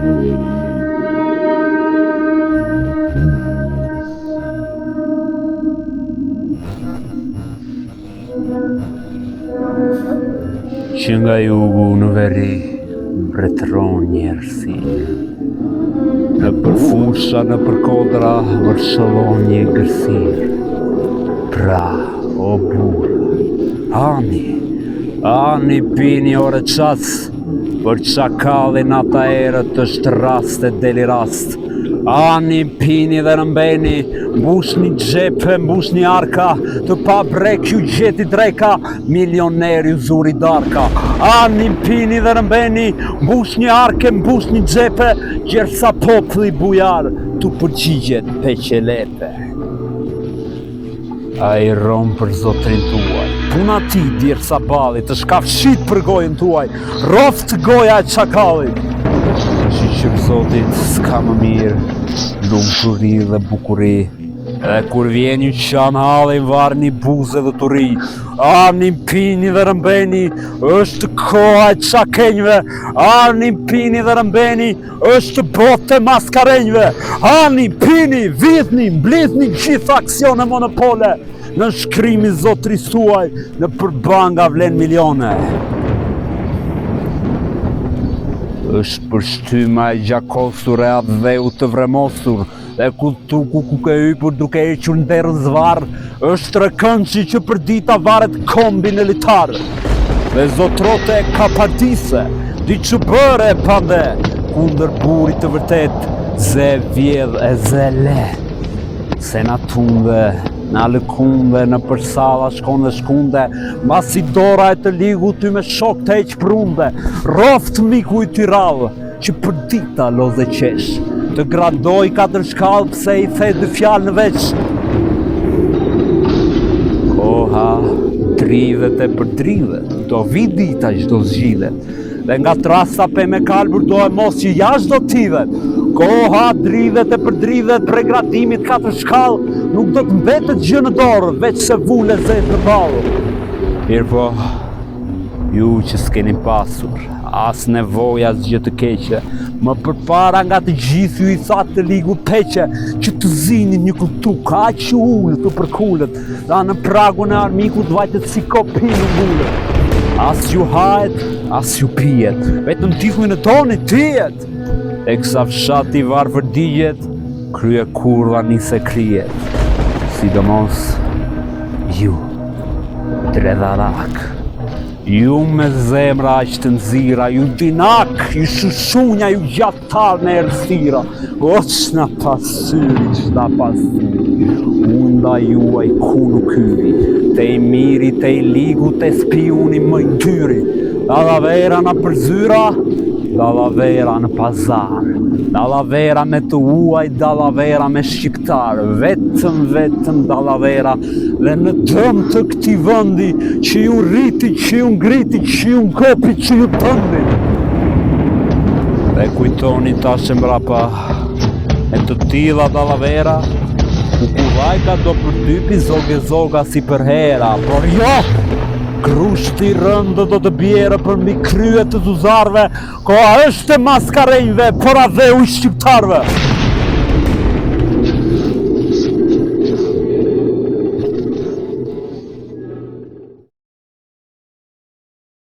Që nga jugu në veri mbretëron njerësinë. Në përfusha, në përkodra, vërshëllon një gërsirë. Pra, o burra, ani pini ore qas, për çakallin ata erët është rast e deli rast. Ani pini dhe rëmbeni, mbushni xhepe, mbushni arka, të pa brek ju gjeti dreka, milioneri u zuri darka. Ani pini dhe rëmbeni, mbushni arke, mbushni xhepe, gjersa populli bujar, tu përgjigjet peqe lepe. A i rom për zotrin tuaj, puna ti dirë sa bali, të shkafshit për gojën tuaj, roft goja e çakallit. Që zotit s'ka më mirë, lumturi dhe bukuri, edhe kur vjen ju qanë halin varni buze dhe turi. Ani pini dhe rëmbeni, është koha e çakenjve. Ani pini dhe rëmbeni, është bote maskarenjve. Ani pini, vidhni, mblidhni gjitha aksione monopole. Në shkrimi zotris tuaj, në përbanga vlen milione. Është përshtyma e gjakosur e adheu të vremosur, dhe kultuku ku ke hypur duke hequr nderën zvarr, është rëkëndshi që për dita varet kombin e litar. Dhe zotrote e kapardise, di që bëre e pande, kundër burit të vërtet, ze vjedh e ze le. Se na tunde, na lëkunde, në përsala shkon dhe shkunde, masi dora e të ligu ty me shok të eq prunde, roft miku i ty rallë, që për dita loze qesh, të gradoj 4 shkallë pse i the 2 fjalë në veç. Koha dridhet e përdridhet, do vi dita që do zgjidhet, dhe nga trasa pe me kalbur do e mos që jash do t'idhet. Koha dridhet e përdridhet prej gradimit 4 shkallë, nuk do të mbetet gjë në dorë, veç se vule zetë në balë. Mirë po, ju që s'keni pasur, as nevoja as gjë të keqe, më përpara nga të gjithë ju i thatë të ligu peqe, që të zinin një kultuk, ka që ullë të përkullet, da në pragun e armikut vajtet si kopi në ngullet. As ju hajet, as ju pijet, vetëm tihujnë në toni tijet. E kësa fshati varë për digjet, krye kurva nise krijet. Sidomos, ju, dredharak, ju me zemra aq të nxira, ju dinak, ju shushunja, ju gjatar në erësira, o qna pasyri, qna pasyri, unda juaj ku nuk hyri, te i miri, te i ligu, te spiuni më i tyri, dallavera në përzyra, dallavera në pazar, dallavera me të uaj, dallavera me shqiptar, vetëm dallavera, dhe në dëm të këti vëndi, që ju rriti, që ju ngriti, që ju ngopi, që ju tëndi. Dhe kujtoni tash e mbrapa, e të tilla dallavera, Kukullajka do përtypi zoga si për hera, por jo! Krushti rëndë do të bjerë për mbi kryet të zuzarve, koha është e maskarenjve, por adheu i shqiptarve.